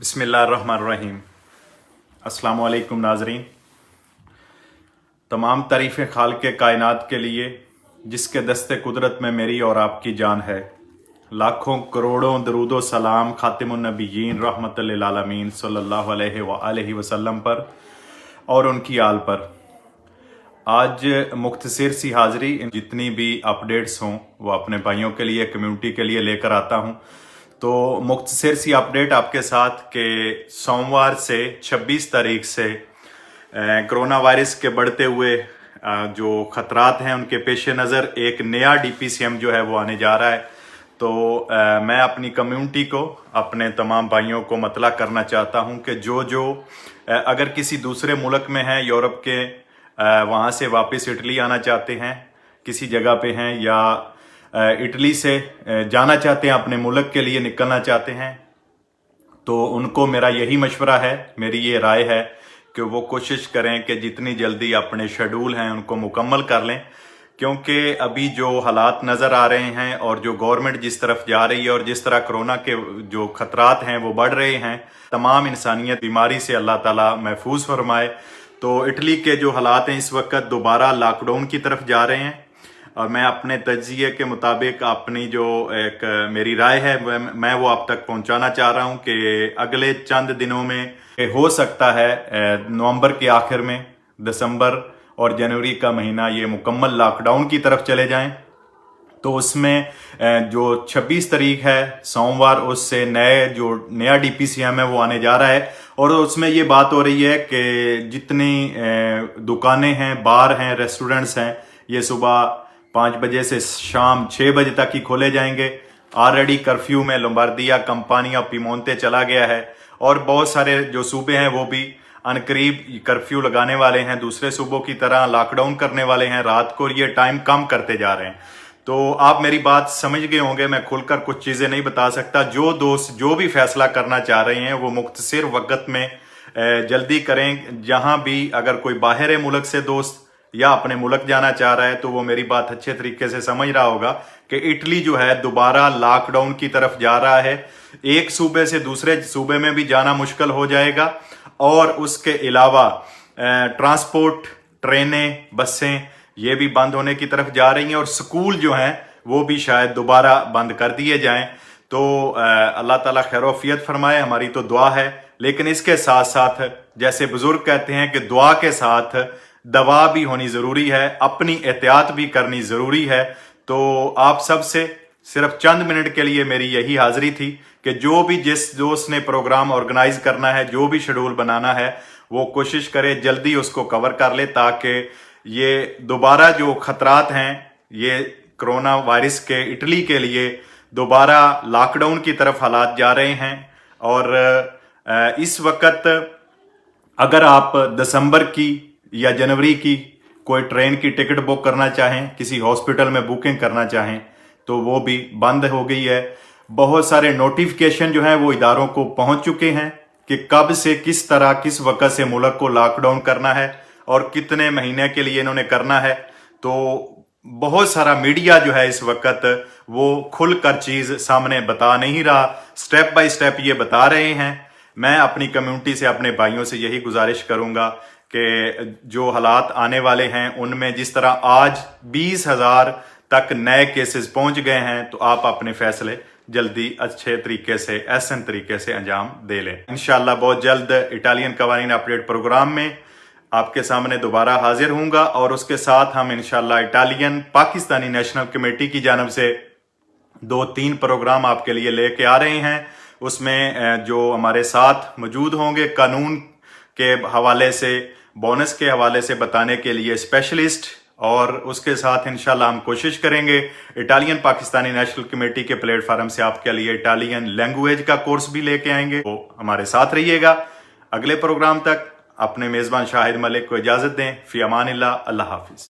बिस्मिल्लाहिर्रहमानिर्रहीम। अस्सलामु अलैकुम नाज़रीन। तमाम तारीफ़ें खालिक़े कायनात के लिए जिसके दस्ते कुदरत में मेरी और आपकी जान है। लाखों करोड़ों दरूदो सलाम खातिमुन नबिय्यीन रहमतुल लिल आलमीन सल्लल्लाहु अलैहि वसल्लम पर और उनकी आल पर। आज मुख्तसर सी हाज़री, जितनी भी अपडेट्स हों वो अपने भाइयों के लिए, कम्युनिटी के लिए लेकर आता हूँ। तो मुख्तसर सी अपडेट आपके साथ के सोमवार से 26 तारीख से कोरोना वायरस के बढ़ते हुए जो ख़तरात हैं उनके पेश नज़र एक नया DPCM जो है वो आने जा रहा है। तो मैं अपनी कम्युनिटी को, अपने तमाम भाइयों को मतला करना चाहता हूं कि जो अगर किसी दूसरे मुल्क में हैं, यूरोप के, वहां से वापस इटली आना चाहते हैं, किसी जगह पे हैं या इटली से जाना चाहते हैं, अपने मुल्क के लिए निकलना चाहते हैं, तो उनको मेरा यही मशवरा है, मेरी ये राय है कि वो कोशिश करें कि जितनी जल्दी अपने शेड्यूल हैं उनको मुकम्मल कर लें। क्योंकि अभी जो हालात नज़र आ रहे हैं और जो गवर्नमेंट जिस तरफ जा रही है और जिस तरह कोरोना के जो खतरात हैं वो बढ़ रहे हैं, तमाम इंसानियत बीमारी से अल्लाह ताला महफूज फरमाए। तो इटली के जो हालात हैं इस वक्त दोबारा लॉकडाउन की तरफ जा रहे हैं और मैं अपने तज्ज़िये के मुताबिक अपनी जो एक मेरी राय है मैं वो आप तक पहुंचाना चाह रहा हूं कि अगले चंद दिनों में हो सकता है नवंबर के आखिर में, दिसंबर और जनवरी का महीना ये मुकम्मल लॉकडाउन की तरफ चले जाएं। तो उसमें जो 26 तारीख है सोमवार, उससे नया DPCM है वो आने जा रहा है। और उसमें ये बात हो रही है कि जितनी दुकानें हैं, बार हैं, रेस्टोरेंट्स हैं, ये सुबह 5 बजे से शाम 6 बजे तक ही खोले जाएंगे। ऑलरेडी कर्फ्यू में लोम्बार्दिया, कंपानिया, पीमोंते चला गया है और बहुत सारे जो सूबे हैं वो भी अनकरीब कर्फ्यू लगाने वाले हैं, दूसरे सूबों की तरह लॉकडाउन करने वाले हैं रात को, ये टाइम कम करते जा रहे हैं। तो आप मेरी बात समझ गए होंगे, मैं खुलकर कुछ चीज़ें नहीं बता सकता। जो दोस्त जो भी फैसला करना चाह रहे हैं वो मुख्तसर वक्त में जल्दी करें। जहां भी अगर कोई बाहर मुल्क से दोस्त या अपने मुल्क जाना चाह रहा है तो वो मेरी बात अच्छे तरीके से समझ रहा होगा कि इटली जो है दोबारा लॉकडाउन की तरफ जा रहा है। एक सूबे से दूसरे सूबे में भी जाना मुश्किल हो जाएगा और उसके अलावा ट्रांसपोर्ट, ट्रेनें, बसें ये भी बंद होने की तरफ जा रही हैं और स्कूल जो हैं वो भी शायद दोबारा बंद कर दिए जाएं। तो अल्लाह ताला खैर-ओ-आफियत फरमाए, हमारी तो दुआ है। लेकिन इसके साथ साथ जैसे बुजुर्ग कहते हैं कि दुआ के साथ दवा भी होनी ज़रूरी है, अपनी एहतियात भी करनी ज़रूरी है। तो आप सब से सिर्फ चंद मिनट के लिए मेरी यही हाजिरी थी कि जो भी जिस दोस्त ने प्रोग्राम ऑर्गेनाइज करना है, जो भी शेड्यूल बनाना है, वो कोशिश करे जल्दी उसको कवर कर ले ताकि ये दोबारा जो खतरात हैं ये कोरोना वायरस के इटली के लिए दोबारा लॉकडाउन की तरफ हालात जा रहे हैं। और इस वक्त अगर आप दिसंबर की या जनवरी की कोई ट्रेन की टिकट बुक करना चाहें, किसी हॉस्पिटल में बुकिंग करना चाहें, तो वो भी बंद हो गई है। बहुत सारे नोटिफिकेशन जो हैं वो इदारों को पहुंच चुके हैं कि कब से, किस तरह, किस वक्त से मुल्क को लॉकडाउन करना है और कितने महीने के लिए इन्होंने करना है। तो बहुत सारा मीडिया जो है इस वक्त वो खुलकर चीज़ सामने बता नहीं रहा, स्टेप बाय स्टेप ये बता रहे हैं। मैं अपनी कम्युनिटी से, अपने भाइयों से यही गुजारिश करूंगा कि जो हालात आने वाले हैं उनमें जिस तरह आज 20,000 तक नए केसेस पहुंच गए हैं, तो आप अपने फैसले जल्दी अच्छे तरीके से, एहसन तरीके से अंजाम दे लें। इंशाल्लाह बहुत जल्द इटालियन कवानीन अपडेट प्रोग्राम में आपके सामने दोबारा हाजिर होऊंगा और उसके साथ हम इंशाल्लाह इटालियन पाकिस्तानी नेशनल कमेटी की जानब से 2-3 प्रोग्राम आपके लिए लेके आ रहे हैं। उसमें जो हमारे साथ मौजूद होंगे कानून के हवाले से, बोनस के हवाले से बताने के लिए स्पेशलिस्ट, और उसके साथ इंशाल्लाह हम कोशिश करेंगे इटालियन पाकिस्तानी नेशनल कमेटी के प्लेटफार्म से आपके लिए इटालियन लैंग्वेज का कोर्स भी लेके आएंगे। तो हमारे साथ रहिएगा। अगले प्रोग्राम तक अपने मेज़बान शाहिद मलिक को इजाज़त दें। फ़ी अमानिल्लाह, अल्लाह हाफिज़।